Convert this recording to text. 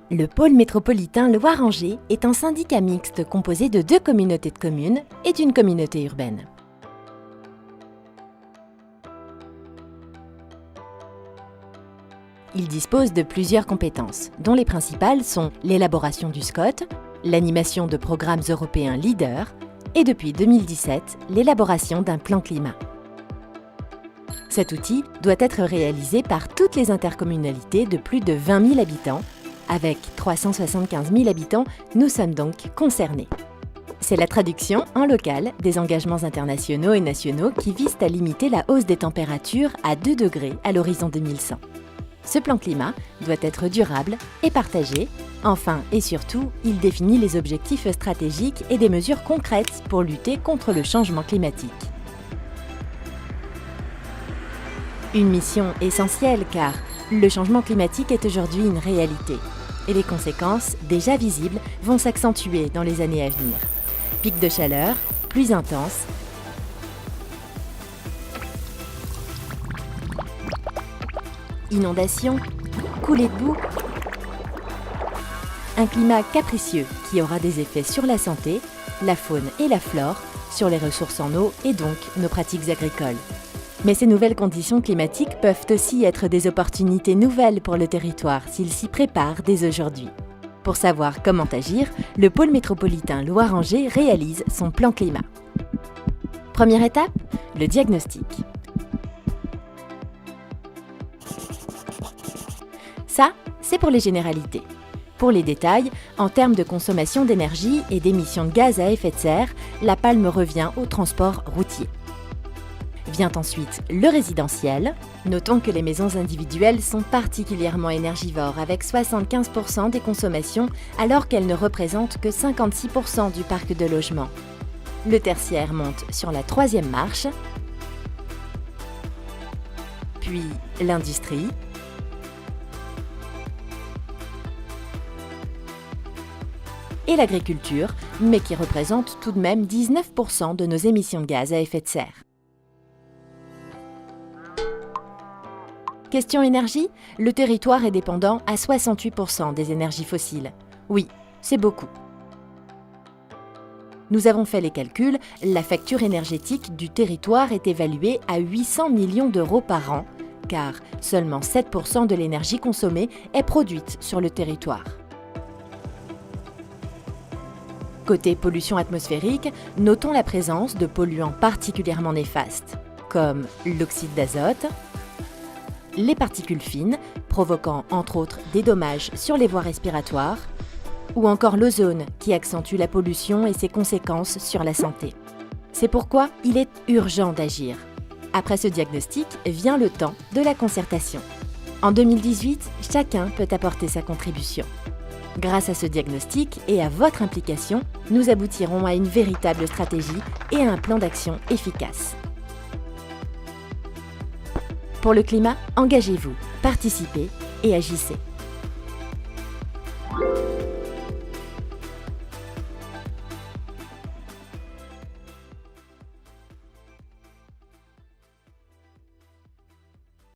Le pôle métropolitain Loire-Angers est un syndicat mixte composé de 2 communautés de communes et d'une communauté urbaine. Il dispose de plusieurs compétences, dont les principales sont l'élaboration du SCOT, l'animation de programmes européens leaders et depuis 2017, l'élaboration d'un plan climat. Cet outil doit être réalisé par toutes les intercommunalités de plus de 20 000 habitants. Avec 375 000 habitants, nous sommes donc concernés. C'est la traduction en local des engagements internationaux et nationaux qui visent à limiter la hausse des températures à 2 degrés à l'horizon 2100. Ce plan climat doit être durable et partagé. Enfin et surtout, il définit les objectifs stratégiques et des mesures concrètes pour lutter contre le changement climatique. Une mission essentielle car le changement climatique est aujourd'hui une réalité et les conséquences, déjà visibles, vont s'accentuer dans les années à venir. Pics de chaleur, pluies intenses, inondations, coulées de boue, un climat capricieux qui aura des effets sur la santé, la faune et la flore, sur les ressources en eau et donc nos pratiques agricoles. Mais ces nouvelles conditions climatiques peuvent aussi être des opportunités nouvelles pour le territoire s'il s'y prépare dès aujourd'hui. Pour savoir comment agir, le pôle métropolitain Loire-Angers réalise son plan climat. Première étape, le diagnostic. Ça, c'est pour les généralités. Pour les détails, en termes de consommation d'énergie et d'émissions de gaz à effet de serre, la palme revient au transport routier. Vient ensuite le résidentiel. Notons que les maisons individuelles sont particulièrement énergivores avec 75% des consommations alors qu'elles ne représentent que 56% du parc de logement. Le tertiaire monte sur la 3e marche, puis l'industrie, et l'agriculture, mais qui représente tout de même 19% de nos émissions de gaz à effet de serre. Question énergie, le territoire est dépendant à 68% des énergies fossiles. Oui, c'est beaucoup. Nous avons fait les calculs, la facture énergétique du territoire est évaluée à 800 millions d'euros par an, car seulement 7% de l'énergie consommée est produite sur le territoire. Côté pollution atmosphérique, notons la présence de polluants particulièrement néfastes, comme l'oxyde d'azote, les particules fines, provoquant entre autres des dommages sur les voies respiratoires, ou encore l'ozone qui accentue la pollution et ses conséquences sur la santé. C'est pourquoi il est urgent d'agir. Après ce diagnostic vient le temps de la concertation. En 2018, chacun peut apporter sa contribution. Grâce à ce diagnostic et à votre implication, nous aboutirons à une véritable stratégie et à un plan d'action efficace. Pour le climat, engagez-vous, participez et agissez.